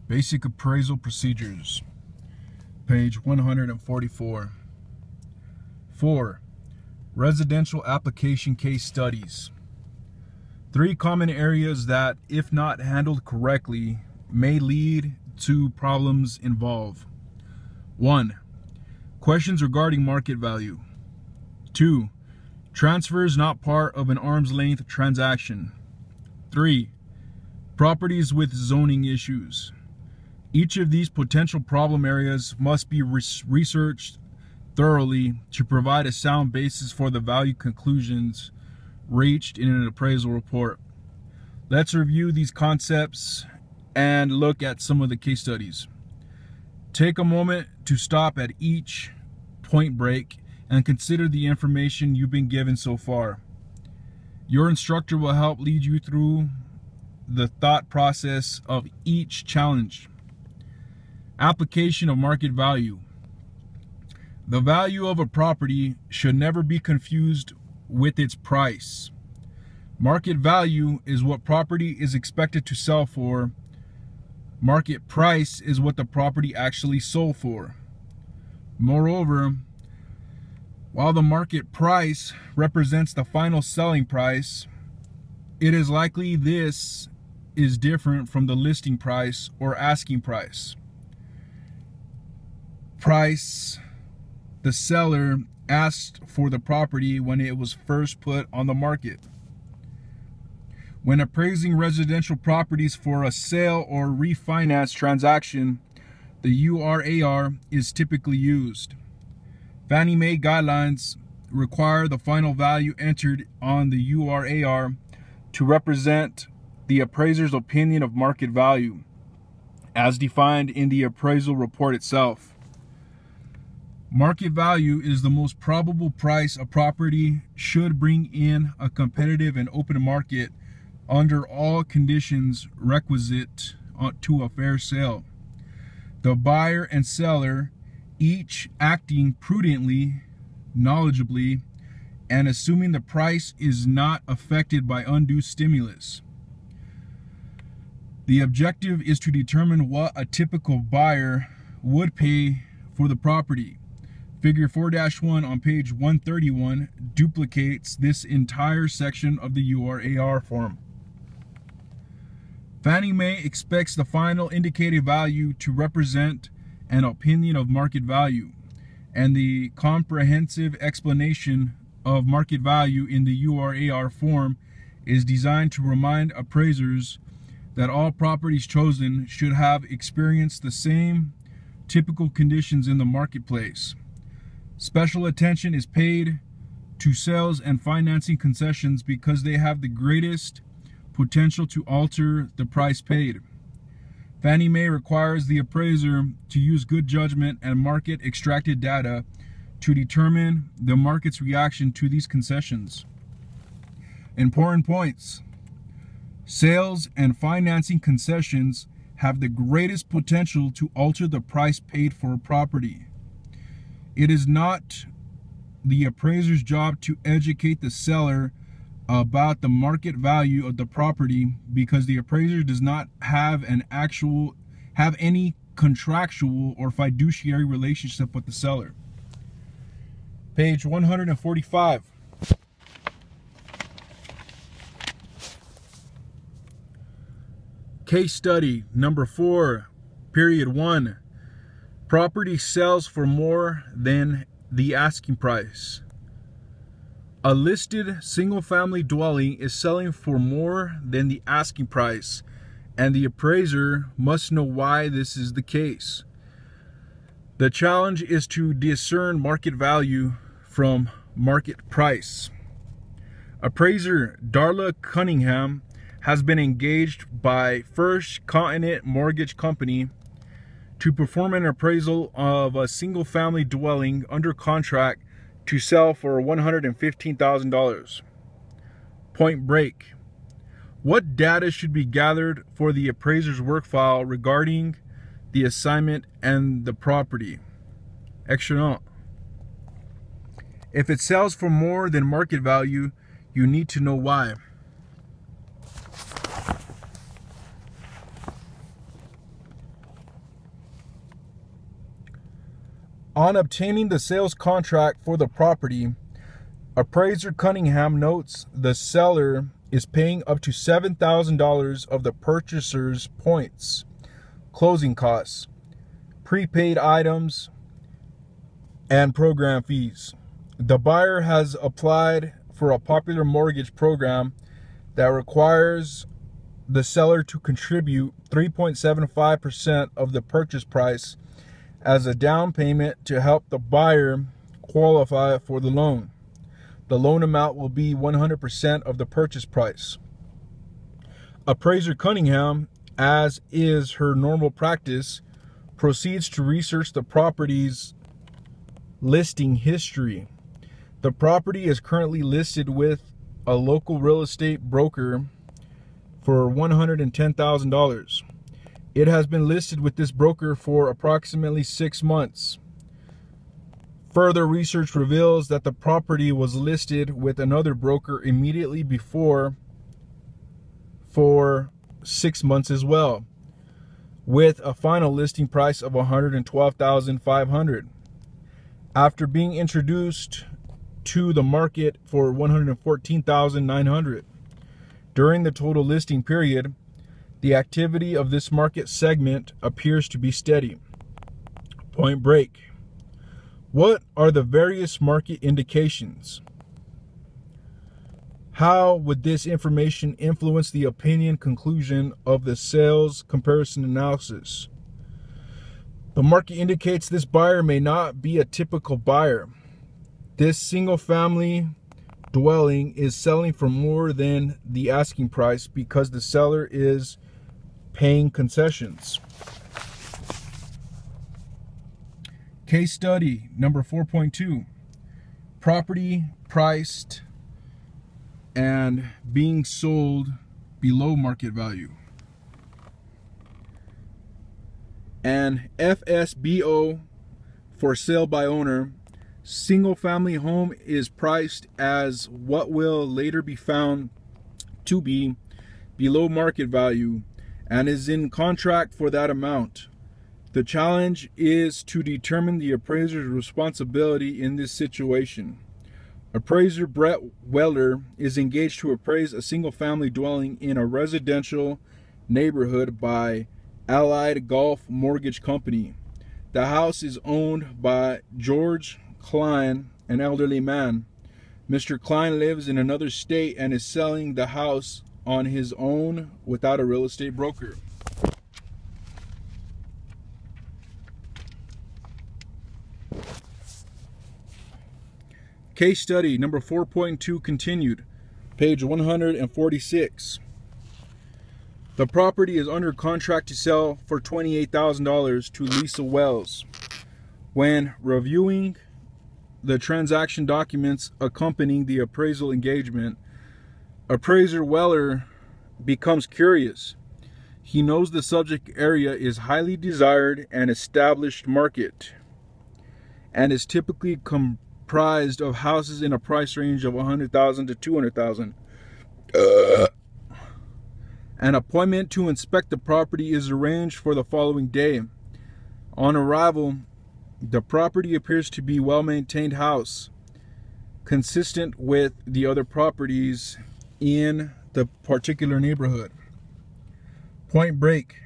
Basic appraisal procedures, page 144. 4. Residential application case studies. 3 common areas that, if not handled correctly, may lead to problems involve. 1. Questions regarding market value. 2. Transfers not part of an arm's length transaction. 3. Properties with zoning issues. Each of these potential problem areas must be researched thoroughly to provide a sound basis for the value conclusions reached in an appraisal report. Let's review these concepts and look at some of the case studies. Take a moment to stop at each point break and consider the information you've been given so far. Your instructor will help lead you through the thought process of each challenge. Application of market value. The value of a property should never be confused with its price. Market value is what property is expected to sell for. Market price is what the property actually sold for. Moreover, while the market price represents the final selling price, it is likely this is different from the listing price or asking price. Price the seller asked for the property when it was first put on the market. When appraising residential properties for a sale or refinance transaction, the URAR is typically used. Fannie Mae guidelines require the final value entered on the URAR to represent the appraiser's opinion of market value, as defined in the appraisal report itself. Market value is the most probable price a property should bring in a competitive and open market under all conditions requisite to a fair sale. The buyer and seller, each acting prudently, knowledgeably, and assuming the price is not affected by undue stimulus. The objective is to determine what a typical buyer would pay for the property. Figure 4-1 on page 131 duplicates this entire section of the URAR form. Fannie Mae expects the final indicated value to represent an opinion of market value, and the comprehensive explanation of market value in the URAR form is designed to remind appraisers that all properties chosen should have experienced the same typical conditions in the marketplace. Special attention is paid to sales and financing concessions because they have the greatest potential to alter the price paid. Fannie Mae requires the appraiser to use good judgment and market extracted data to determine the market's reaction to these concessions. Important points. Sales and financing concessions have the greatest potential to alter the price paid for a property. It is not the appraiser's job to educate the seller about the market value of the property because the appraiser does not have any contractual or fiduciary relationship with the seller. Page 145. Case study number 4, period 1. Property sells for more than the asking price. A listed single-family dwelling is selling for more than the asking price, and the appraiser must know why this is the case. The challenge is to discern market value from market price. Appraiser Darla Cunningham has been engaged by First Continent Mortgage Company to perform an appraisal of a single-family dwelling under contract to sell for $115,000. Point break. What data should be gathered for the appraiser's work file regarding the assignment and the property? Excellent. If it sells for more than market value, you need to know why. On obtaining the sales contract for the property, Appraiser Cunningham notes the seller is paying up to $7,000 of the purchaser's points, closing costs, prepaid items, and program fees. The buyer has applied for a popular mortgage program that requires the seller to contribute 3.75% of the purchase price as a down payment to help the buyer qualify for the loan. The loan amount will be 100% of the purchase price. Appraiser Cunningham, as is her normal practice, proceeds to research the property's listing history. The property is currently listed with a local real estate broker for $110,000. It has been listed with this broker for approximately 6 months. Further research reveals that the property was listed with another broker immediately before for 6 months as well, with a final listing price of $112,500. After being introduced to the market for $114,900. During the total listing period, the activity of this market segment appears to be steady. Point break. What are the various market indications? How would this information influence the opinion conclusion of the sales comparison analysis? The market indicates this buyer may not be a typical buyer. This single-family dwelling is selling for more than the asking price because the seller is paying concessions. Case study number 4.2. Property priced and being sold below market value. An FSBO, for sale by owner, single family home is priced as what will later be found to be below market value and is in contract for that amount. The challenge is to determine the appraiser's responsibility in this situation. Appraiser Brett Weller is engaged to appraise a single-family dwelling in a residential neighborhood by Allied Gulf Mortgage Company. The house is owned by George Klein, an elderly man. Mr. Klein lives in another state and is selling the house on his own without a real estate broker. Case study number 4.2 continued, page 146. The property is under contract to sell for $28,000 to Lisa Wells. When reviewing the transaction documents accompanying the appraisal engagement, Appraiser Weller becomes curious. He knows the subject area is highly desired and established market and is typically comprised of houses in a price range of $100,000 to $200,000. An appointment to inspect the property is arranged for the following day. On arrival, the property appears to be a well-maintained house, consistent with the other properties in the particular neighborhood. Point break.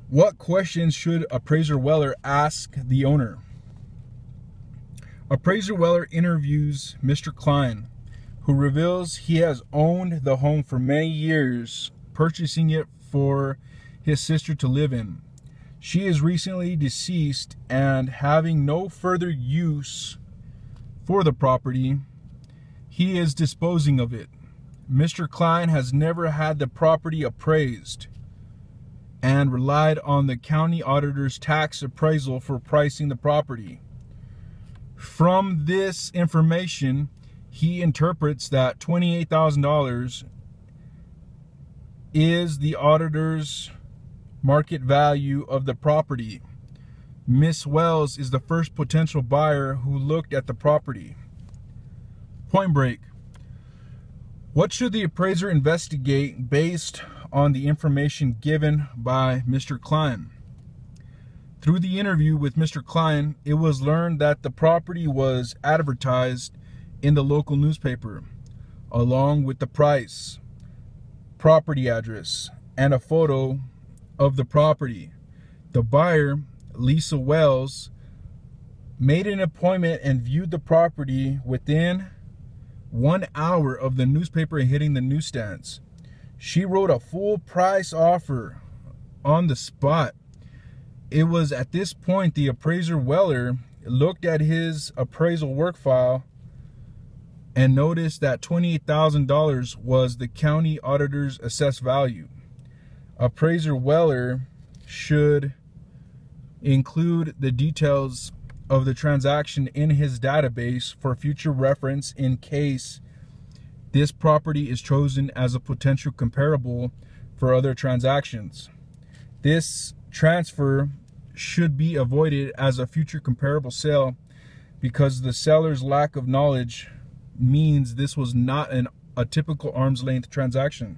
What questions should Appraiser Weller ask the owner? Appraiser Weller interviews Mr. Klein, who reveals he has owned the home for many years, purchasing it for his sister to live in. She is recently deceased and having no further use for the property, he is disposing of it. Mr. Klein has never had the property appraised and relied on the county auditor's tax appraisal for pricing the property. From this information, he interprets that $28,000 is the auditor's market value of the property. Miss Wells is the first potential buyer who looked at the property. Point break. What should the appraiser investigate based on the information given by Mr. Klein? Through the interview with Mr. Klein, it was learned that the property was advertised in the local newspaper, along with the price, property address, and a photo of the property. The buyer, Lisa Wells, made an appointment and viewed the property within 1 hour of the newspaper hitting the newsstands. She wrote a full price offer on the spot. It was at this point the appraiser Weller looked at his appraisal work file and noticed that $28,000 was the county auditor's assessed value. Appraiser Weller should include the details of the transaction in his database for future reference in case this property is chosen as a potential comparable for other transactions. This transfer should be avoided as a future comparable sale because the seller's lack of knowledge means this was not a typical arm's length transaction.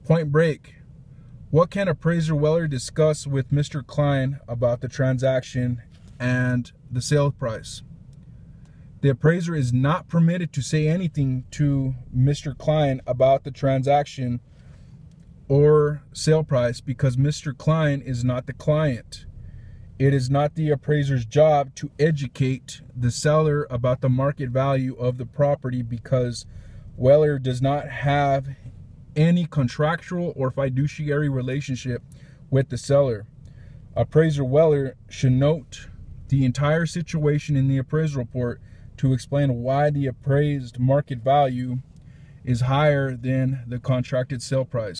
Point break. What can appraiser Weller discuss with Mr. Klein about the transaction and the sale price? The appraiser is not permitted to say anything to Mr. Klein about the transaction or sale price because Mr. Klein is not the client. It is not the appraiser's job to educate the seller about the market value of the property because Weller does not have any contractual or fiduciary relationship with the seller. Appraiser Weller should note the entire situation in the appraisal report to explain why the appraised market value is higher than the contracted sale price.